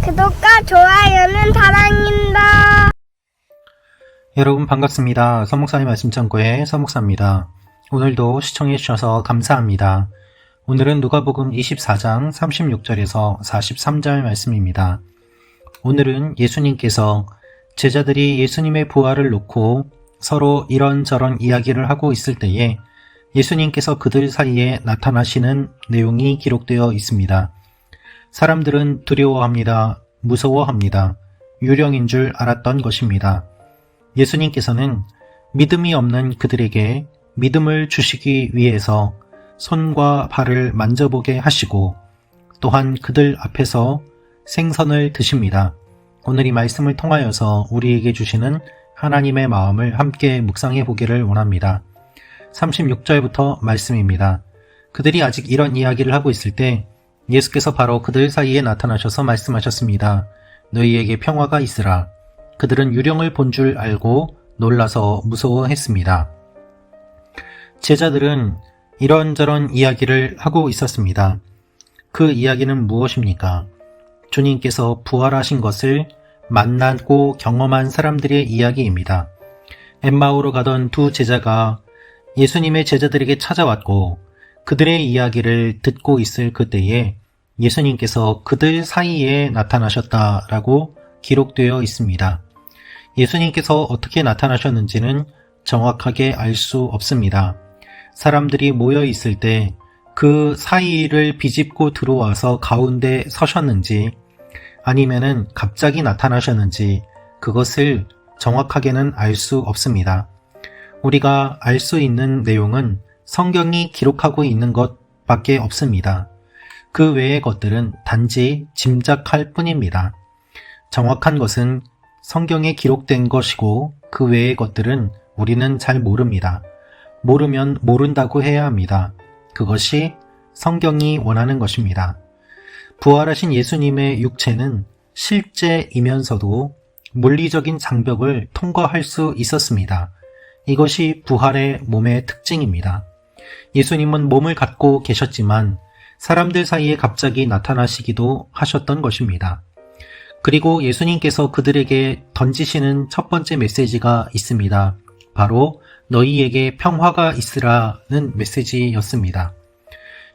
구독과 좋아요는 사랑입니다. 여러분 반갑습니다. 서목사의 말씀 창고의 서목사입니다. 오늘도 시청해 주셔서 감사합니다. 오늘은 누가복음 24장 36절에서 43절 말씀입니다. 오늘은 예수님께서 제자들이 예수님의 부활을 놓고 서로 이런저런 이야기를 하고 있을 때에 예수님께서 그들 사이에 나타나시는 내용이 기록되어 있습니다. 사람들은 두려워합니다. 무서워합니다. 유령인 줄 알았던 것입니다. 예수님께서는 믿음이 없는 그들에게 믿음을 주시기 위해서 손과 발을 만져보게 하시고 또한 그들 앞에서 생선을 드십니다. 오늘 이 말씀을 통하여서 우리에게 주시는 하나님의 마음을 함께 묵상해 보기를 원합니다. 36절부터 말씀입니다. 그들이 아직 이런 이야기를 하고 있을 때 예수께서 바로 그들 사이에 나타나셔서 말씀하셨습니다. 너희에게 평화가 있으라. 그들은 유령을 본 줄 알고 놀라서 무서워했습니다. 제자들은 이런저런 이야기를 하고 있었습니다. 그 이야기는 무엇입니까? 주님께서 부활하신 것을 만나고 경험한 사람들의 이야기입니다. 엠마오로 가던 두 제자가 예수님의 제자들에게 찾아왔고 그들의 이야기를 듣고 있을 그때에 예수님께서 그들 사이에 나타나셨다라고 기록되어 있습니다. 예수님께서 어떻게 나타나셨는지는 정확하게 알 수 없습니다. 사람들이 모여 있을 때 그 사이를 비집고 들어와서 가운데 서셨는지 아니면은 갑자기 나타나셨는지 그것을 정확하게는 알 수 없습니다. 우리가 알 수 있는 내용은 성경이 기록하고 있는 것밖에 없습니다. 그 외의 것들은 단지 짐작할 뿐입니다. 정확한 것은 성경에 기록된 것이고 그 외의 것들은 우리는 잘 모릅니다. 모르면 모른다고 해야 합니다. 그것이 성경이 원하는 것입니다. 부활하신 예수님의 육체는 실제이면서도 물리적인 장벽을 통과할 수 있었습니다. 이것이 부활의 몸의 특징입니다. 예수님은 몸을 갖고 계셨지만 사람들 사이에 갑자기 나타나시기도 하셨던 것입니다. 그리고 예수님께서 그들에게 던지시는 첫 번째 메시지가 있습니다. 바로 너희에게 평화가 있으라는 메시지였습니다.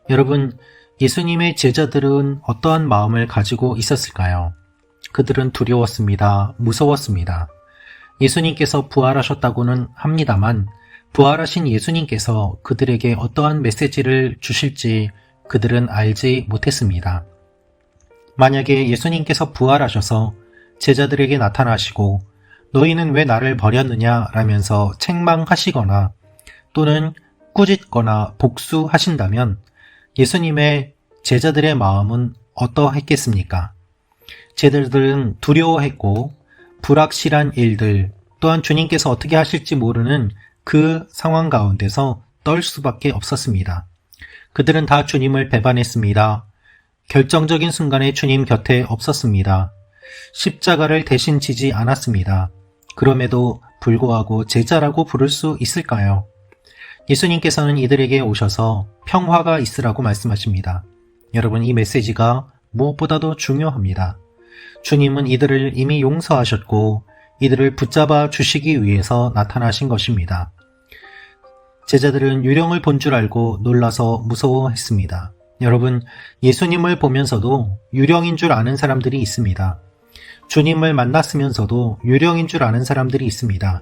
여러분, 예수님의 제자들은 어떠한 마음을 가지고 있었을까요? 그들은 두려웠습니다. 무서웠습니다. 예수님께서 부활하셨다고는 합니다만 부활하신 예수님께서 그들에게 어떠한 메시지를 주실지 그들은 알지 못했습니다. 만약에 예수님께서 부활하셔서 제자들에게 나타나시고 너희는 왜 나를 버렸느냐 라면서 책망하시거나 또는 꾸짖거나 복수하신다면 예수님의 제자들의 마음은 어떠했겠습니까? 제자들은 두려워했고 불확실한 일들 또한 주님께서 어떻게 하실지 모르는 그 상황 가운데서 떨 수밖에 없었습니다. 그들은 다 주님을 배반했습니다. 결정적인 순간에 주님 곁에 없었습니다. 십자가를 대신 지지 않았습니다. 그럼에도 불구하고 제자라고 부를 수 있을까요? 예수님께서는 이들에게 오셔서 평화가 있으라고 말씀하십니다. 여러분, 이 메시지가 무엇보다도 중요합니다. 주님은 이들을 이미 용서하셨고 이들을 붙잡아 주시기 위해서 나타나신 것입니다. 제자들은 유령을 본 줄 알고 놀라서 무서워했습니다. 여러분, 예수님을 보면서도 유령인 줄 아는 사람들이 있습니다. 주님을 만났으면서도 유령인 줄 아는 사람들이 있습니다.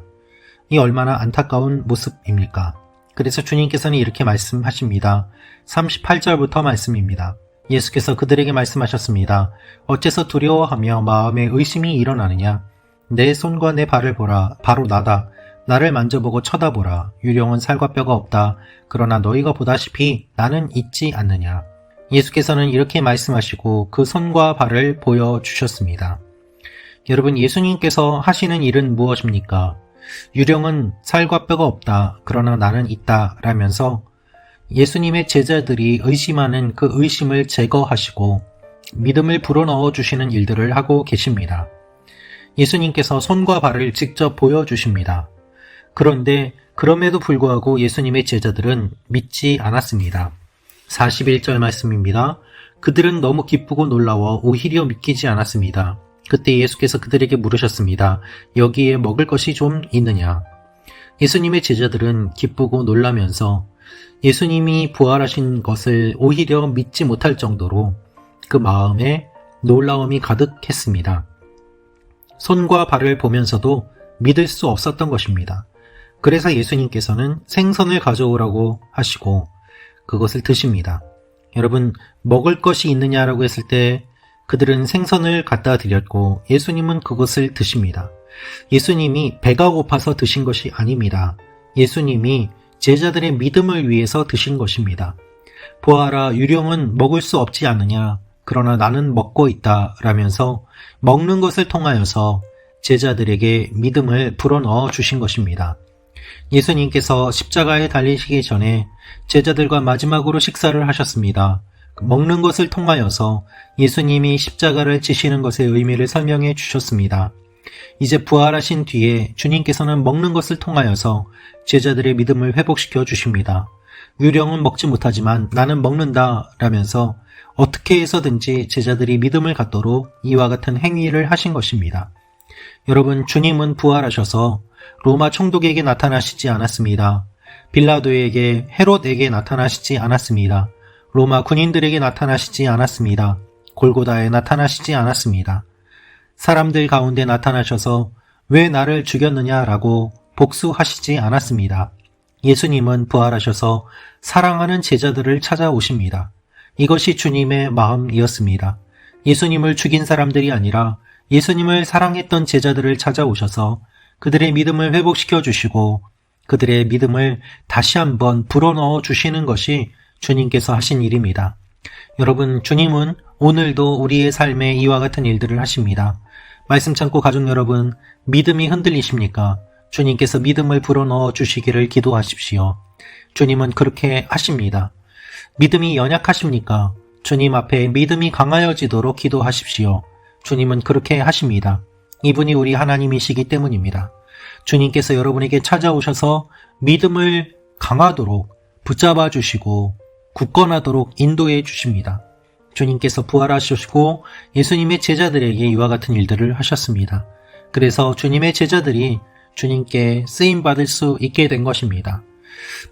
이 얼마나 안타까운 모습입니까? 그래서 주님께서는 이렇게 말씀하십니다. 38절부터 말씀입니다. 예수께서 그들에게 말씀하셨습니다. 어째서 두려워하며 마음에 의심이 일어나느냐? 내 손과 내 발을 보라. 바로 나다. 나를 만져보고 쳐다보라. 유령은 살과 뼈가 없다. 그러나 너희가 보다시피 나는 있지 않느냐. 예수께서는 이렇게 말씀하시고 그 손과 발을 보여주셨습니다. 여러분, 예수님께서 하시는 일은 무엇입니까? 유령은 살과 뼈가 없다. 그러나 나는 있다. 라면서 예수님의 제자들이 의심하는 그 의심을 제거하시고 믿음을 불어넣어 주시는 일들을 하고 계십니다. 예수님께서 손과 발을 직접 보여주십니다. 그런데 그럼에도 불구하고 예수님의 제자들은 믿지 않았습니다. 41절 말씀입니다. 그들은 너무 기쁘고 놀라워 오히려 믿기지 않았습니다. 그때 예수께서 그들에게 물으셨습니다. 여기에 먹을 것이 좀 있느냐? 예수님의 제자들은 기쁘고 놀라면서 예수님이 부활하신 것을 오히려 믿지 못할 정도로 그 마음에 놀라움이 가득했습니다. 손과 발을 보면서도 믿을 수 없었던 것입니다. 그래서 예수님께서는 생선을 가져오라고 하시고 그것을 드십니다. 여러분, 먹을 것이 있느냐라고 했을 때 그들은 생선을 갖다 드렸고 예수님은 그것을 드십니다. 예수님이 배가 고파서 드신 것이 아닙니다. 예수님이 제자들의 믿음을 위해서 드신 것입니다. 보아라, 유령은 먹을 수 없지 않느냐? 그러나 나는 먹고 있다 라면서 먹는 것을 통하여서 제자들에게 믿음을 불어넣어 주신 것입니다. 예수님께서 십자가에 달리시기 전에 제자들과 마지막으로 식사를 하셨습니다. 먹는 것을 통하여서 예수님이 십자가를 지시는 것의 의미를 설명해 주셨습니다. 이제 부활하신 뒤에 주님께서는 먹는 것을 통하여서 제자들의 믿음을 회복시켜 주십니다. 유령은 먹지 못하지만 나는 먹는다 라면서 어떻게 해서든지 제자들이 믿음을 갖도록 이와 같은 행위를 하신 것입니다. 여러분, 주님은 부활하셔서 로마 총독에게 나타나시지 않았습니다. 빌라도에게, 헤롯에게 나타나시지 않았습니다. 로마 군인들에게 나타나시지 않았습니다. 골고다에 나타나시지 않았습니다. 사람들 가운데 나타나셔서 왜 나를 죽였느냐라고 복수하시지 않았습니다. 예수님은 부활하셔서 사랑하는 제자들을 찾아오십니다. 이것이 주님의 마음이었습니다. 예수님을 죽인 사람들이 아니라 예수님을 사랑했던 제자들을 찾아오셔서 그들의 믿음을 회복시켜 주시고 그들의 믿음을 다시 한번 불어넣어 주시는 것이 주님께서 하신 일입니다. 여러분, 주님은 오늘도 우리의 삶에 이와 같은 일들을 하십니다. 말씀 참고 가족 여러분, 믿음이 흔들리십니까? 주님께서 믿음을 불어넣어 주시기를 기도하십시오. 주님은 그렇게 하십니다. 믿음이 연약하십니까? 주님 앞에 믿음이 강하여지도록 기도하십시오. 주님은 그렇게 하십니다. 이분이 우리 하나님이시기 때문입니다. 주님께서 여러분에게 찾아오셔서 믿음을 강하도록 붙잡아 주시고 굳건하도록 인도해 주십니다. 주님께서 부활하시고 예수님의 제자들에게 이와 같은 일들을 하셨습니다. 그래서 주님의 제자들이 주님께 쓰임받을 수 있게 된 것입니다.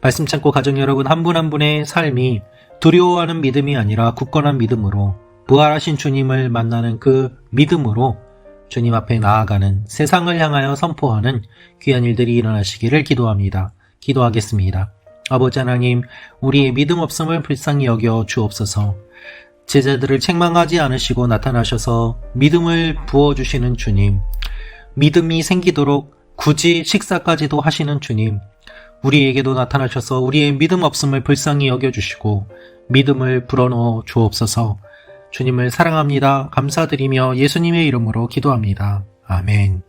말씀 참고 가정 여러분, 한 분 한 분의 삶이 두려워하는 믿음이 아니라 굳건한 믿음으로 부활하신 주님을 만나는 그 믿음으로 주님 앞에 나아가는, 세상을 향하여 선포하는 귀한 일들이 일어나시기를 기도합니다. 기도하겠습니다. 아버지 하나님, 우리의 믿음 없음을 불쌍히 여겨 주옵소서. 제자들을 책망하지 않으시고 나타나셔서 믿음을 부어주시는 주님, 믿음이 생기도록 굳이 식사까지도 하시는 주님, 우리에게도 나타나셔서 우리의 믿음 없음을 불쌍히 여겨주시고 믿음을 불어넣어 주옵소서. 주님을 사랑합니다. 감사드리며 예수님의 이름으로 기도합니다. 아멘.